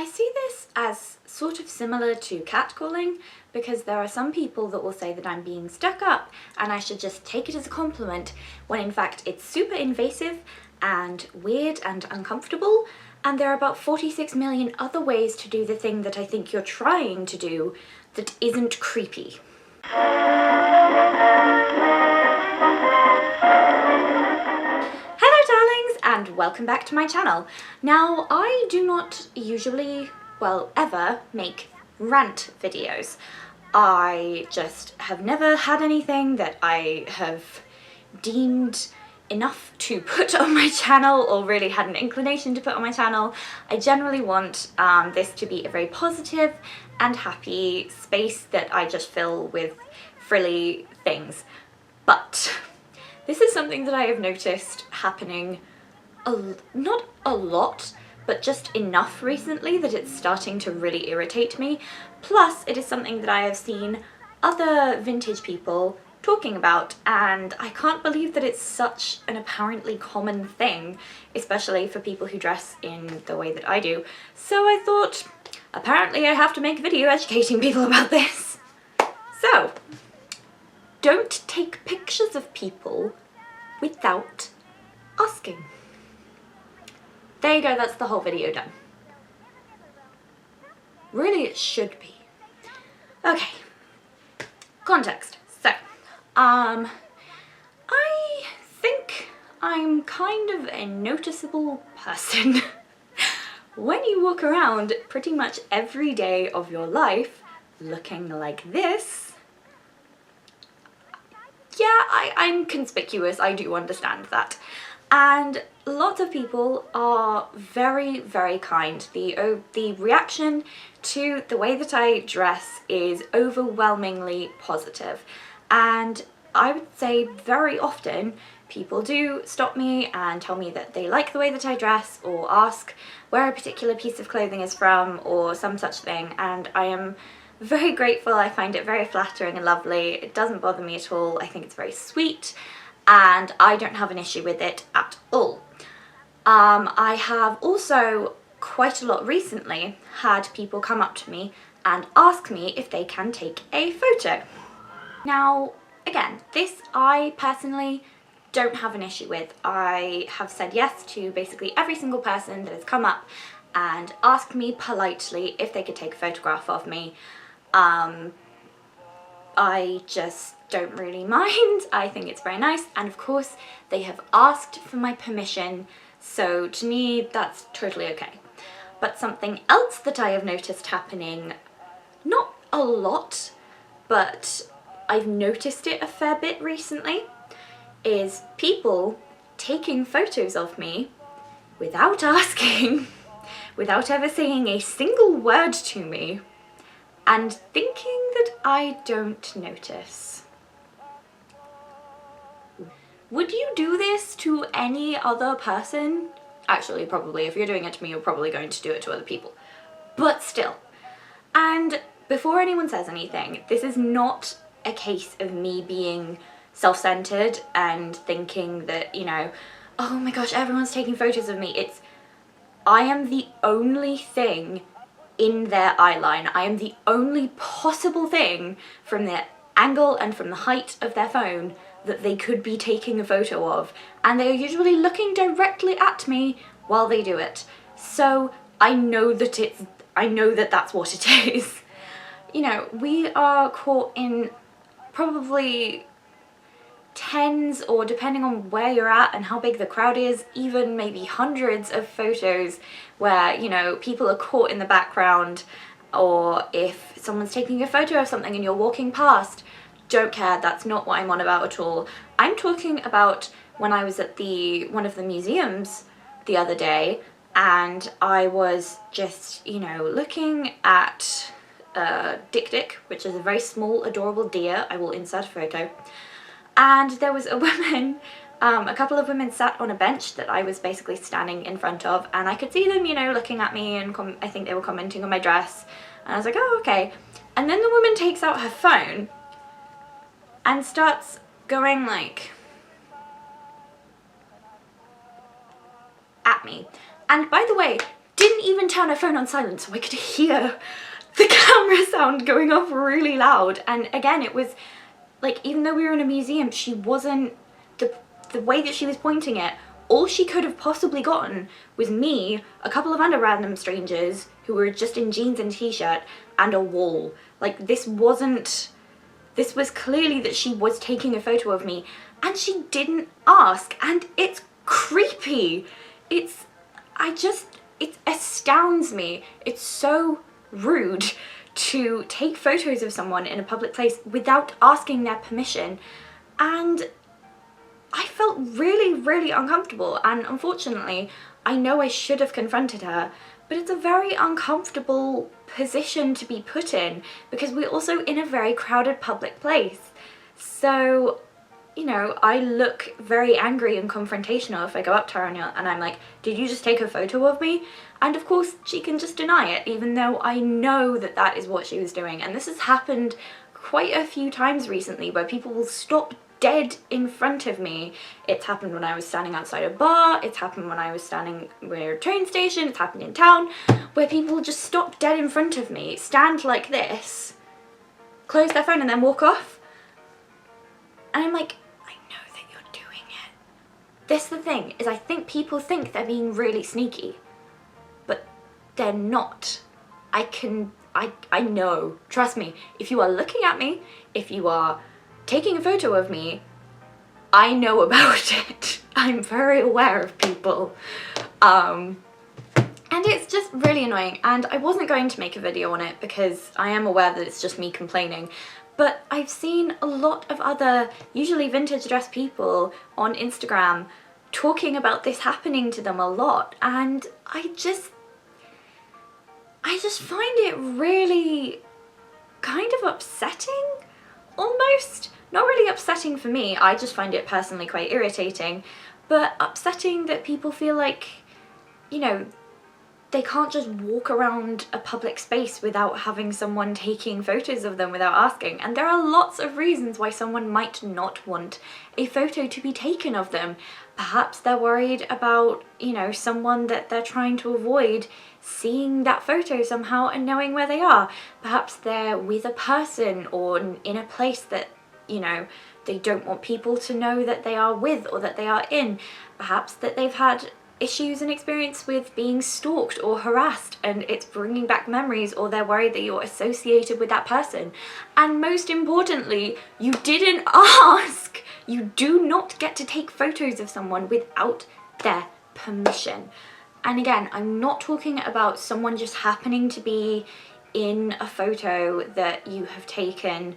I see this as sort of similar to catcalling, because there are some people that will say that I'm being stuck up and I should just take it as a compliment, when in fact it's super invasive and weird and uncomfortable, and there are about 46 million other ways to do the thing that I think you're trying to do that isn't creepy. Hello darlings, and welcome back to my channel. Now, I do not usually, well, ever make rant videos. I just have never had anything that I have deemed enough to put on my channel, or really had an inclination to put on my channel. I generally want this to be a very positive and happy space that I just fill with frilly things. But this is something that I have noticed happening not a lot, but just enough recently that it's starting to really irritate me. Plus, it is something that I have seen other vintage people talking about, and I can't believe that it's such an apparently common thing, especially for people who dress in the way that I do. So I thought, apparently I have to make a video educating people about this. So, don't take pictures of people without asking. There you go, that's the whole video done. Really, it should be. Okay, context. So, I think I'm kind of a noticeable person. When you walk around pretty much every day of your life looking like this, yeah, I'm conspicuous, I do understand that. And lots of people are very, very kind. The reaction to the way that I dress is overwhelmingly positive. And I would say very often people do stop me and tell me that they like the way that I dress, or ask where a particular piece of clothing is from, or some such thing, and I am very grateful. I find it very flattering and lovely. It doesn't bother me at all. I think it's very sweet, and I don't have an issue with it at all. I have also quite a lot recently had people come up to me and ask me if they can take a photo. Now, again, this I personally don't have an issue with. I have said yes to basically every single person that has come up and asked me politely if they could take a photograph of me. I just don't really mind. I think it's very nice, and of course they have asked for my permission, so to me that's totally okay. But something else that I have noticed happening, not a lot, but I've noticed it a fair bit recently, is people taking photos of me without asking, without ever saying a single word to me, and thinking that I don't notice. Would you do this to any other person? Actually, probably. If you're doing it to me, you're probably going to do it to other people. But still. And before anyone says anything, this is not a case of me being self-centered and thinking that, you know, oh my gosh, everyone's taking photos of me. It's, I am the only thing in their eye line. I am the only possible thing from their angle and from the height of their phone that they could be taking a photo of, and they are usually looking directly at me while they do it. So I know that that's what it is. You know, we are caught in probably tens, or depending on where you're at and how big the crowd is, even maybe hundreds of photos where, you know, people are caught in the background, or if someone's taking a photo of something and you're walking past. Don't care, that's not what I'm on about at all. I'm talking about when I was at one of the museums the other day, and I was just, you know, looking at Dick, which is a very small, adorable deer. I will insert a photo. And there was a woman, a couple of women sat on a bench that I was basically standing in front of, and I could see them, you know, looking at me, and I think they were commenting on my dress, and I was like, oh, okay. And then the woman takes out her phone and starts going like at me. And by the way, didn't even turn her phone on silent so I could hear the camera sound going off really loud. And again, it was like, even though we were in a museum, she wasn't, the way that she was pointing it, all she could have possibly gotten was me, a couple of other random strangers who were just in jeans and t-shirt, and a wall. Like, this was clearly that she was taking a photo of me, and she didn't ask, and it's creepy. It astounds me. It's so rude to take photos of someone in a public place without asking their permission, and I felt really, really uncomfortable. And unfortunately, I know I should have confronted her, but it's a very uncomfortable position to be put in because we're also in a very crowded public place. So, you know, I look very angry and confrontational if I go up to her and I'm like, did you just take a photo of me? And of course she can just deny it, even though I know that that is what she was doing. And this has happened quite a few times recently where people will stop dead in front of me. It's happened when I was standing outside a bar, it's happened when I was standing near a train station, it's happened in town, where people just stop dead in front of me, stand like this, close their phone and then walk off. And I'm like, I know that you're doing it. This is the thing, is I think people think they're being really sneaky, but they're not. I know, trust me, if you are looking at me, if you are taking a photo of me, I know about it. I'm very aware of people. And it's just really annoying, and I wasn't going to make a video on it because I am aware that it's just me complaining, but I've seen a lot of other, usually vintage dress people on Instagram talking about this happening to them a lot, and I just find it really kind of upsetting, almost. Not really upsetting for me, I just find it personally quite irritating, but upsetting that people feel like, you know, they can't just walk around a public space without having someone taking photos of them without asking. And there are lots of reasons why someone might not want a photo to be taken of them. Perhaps they're worried about, you know, someone that they're trying to avoid seeing that photo somehow and knowing where they are. Perhaps they're with a person or in a place that, you know, they don't want people to know that they are with or that they are in. Perhaps that they've had issues and experience with being stalked or harassed and it's bringing back memories, or they're worried that you're associated with that person. And most importantly, you didn't ask. You do not get to take photos of someone without their permission. And again, I'm not talking about someone just happening to be in a photo that you have taken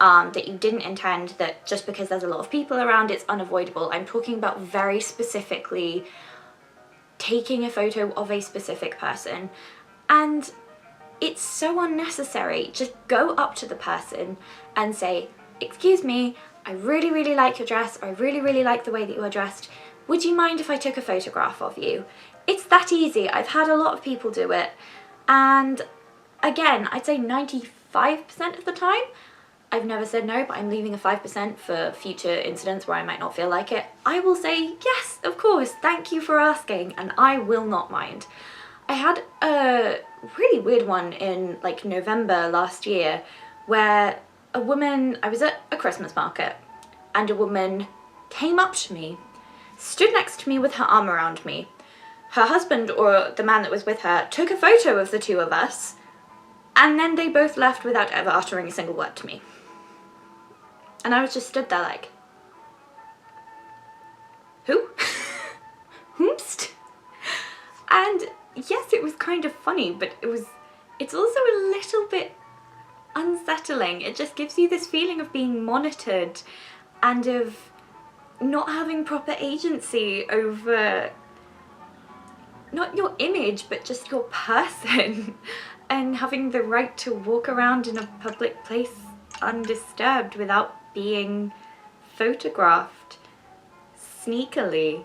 that you didn't intend, that just because there's a lot of people around it's unavoidable. I'm talking about very specifically taking a photo of a specific person, and it's so unnecessary. Just go up to the person and say, excuse me, I really, really like your dress, or I really, really like the way that you are dressed. Would you mind if I took a photograph of you? It's that easy. I've had a lot of people do it, and again, I'd say 95% of the time, I've never said no, but I'm leaving a 5% for future incidents where I might not feel like it. I will say, yes, of course, thank you for asking, and I will not mind. I had a really weird one in like November last year where a woman, I was at a Christmas market, and a woman came up to me, stood next to me with her arm around me. Her husband, or the man that was with her, took a photo of the two of us, and then they both left without ever uttering a single word to me. And I was just stood there like, who? Whomst? And yes, it was kind of funny, but it's also a little bit unsettling. It just gives you this feeling of being monitored and of not having proper agency over not your image, but just your person, and having the right to walk around in a public place undisturbed without being photographed sneakily.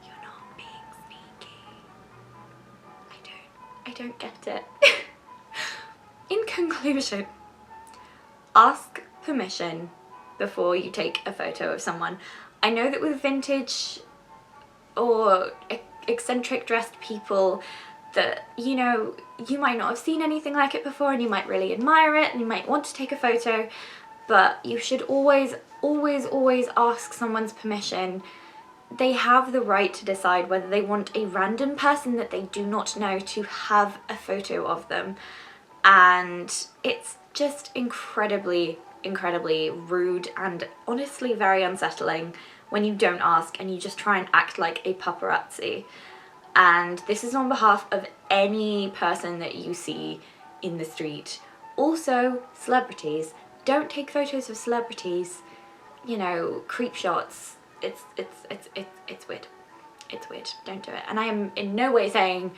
You're not being sneaky. I don't get it. In conclusion, ask permission before you take a photo of someone. I know that with vintage or eccentric dressed people, that, you know, you might not have seen anything like it before and you might really admire it and you might want to take a photo, but you should always, always, always ask someone's permission. They have the right to decide whether they want a random person that they do not know to have a photo of them. And it's just incredibly, incredibly rude and honestly very unsettling when you don't ask and you just try and act like a paparazzi. And this is on behalf of any person that you see in the street. Also, celebrities. Don't take photos of celebrities. You know, creep shots. It's weird. It's weird. Don't do it. And I am in no way saying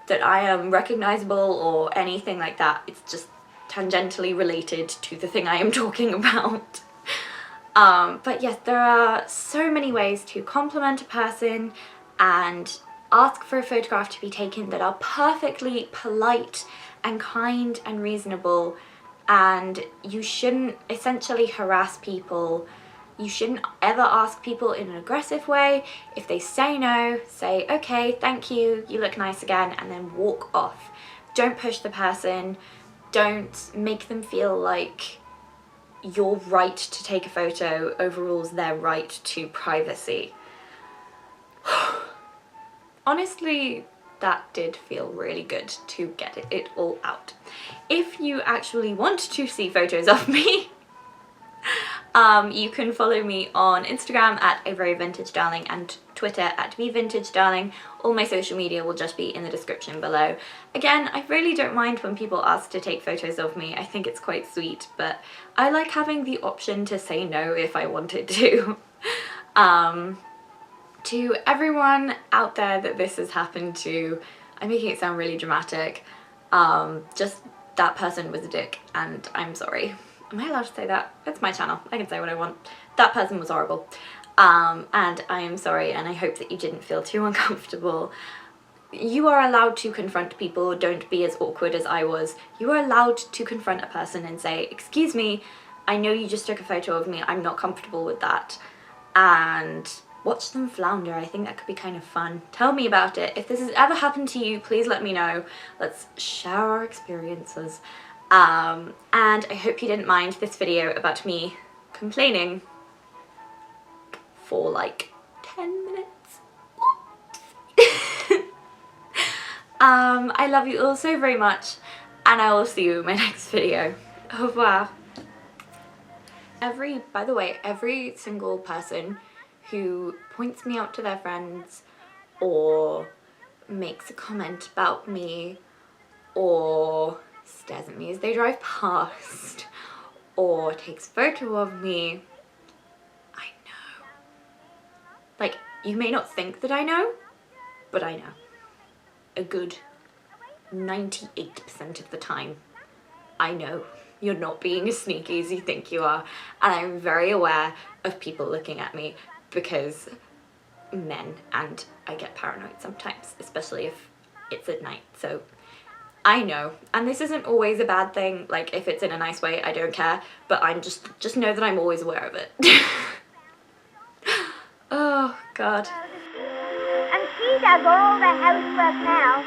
that I am recognizable or anything like that. It's just tangentially related to the thing I am talking about. But yes, there are so many ways to compliment a person and ask for a photograph to be taken that are perfectly polite and kind and reasonable, and you shouldn't essentially harass people. You shouldn't ever ask people in an aggressive way. If they say no, say, okay, thank you, you look nice again, and then walk off. Don't push the person. Don't make them feel like your right to take a photo overrules their right to privacy. Honestly, that did feel really good to get it all out. If you actually want to see photos of me, you can follow me on Instagram at @AveryVintageDarling and Twitter at @VVintageDarling. All my social media will just be in the description below. Again, I really don't mind when people ask to take photos of me. I think it's quite sweet, but I like having the option to say no if I wanted to. To everyone out there that this has happened to, I'm making it sound really dramatic. Just that person was a dick and I'm sorry. Am I allowed to say that? It's my channel. I can say what I want. That person was horrible. And I am sorry, and I hope that you didn't feel too uncomfortable. You are allowed to confront people. Don't be as awkward as I was. You are allowed to confront a person and say, excuse me, I know you just took a photo of me. I'm not comfortable with that. And watch them flounder. I think that could be kind of fun. Tell me about it. If this has ever happened to you, please let me know. Let's share our experiences. And I hope you didn't mind this video about me complaining for like 10 minutes. I love you all so very much, and I will see you in my next video. Au revoir. By the way, every single person who points me out to their friends or makes a comment about me or stares at me as they drive past or takes a photo of me, I know. Like, you may not think that I know, but I know. A good 98% of the time, I know you're not being as sneaky as you think you are, and I'm very aware of people looking at me because men, and I get paranoid sometimes, especially if it's at night. So I know, and this isn't always a bad thing. Like, if it's in a nice way, I don't care, but I'm just know that I'm always aware of it. Oh God. And she does all the housework now.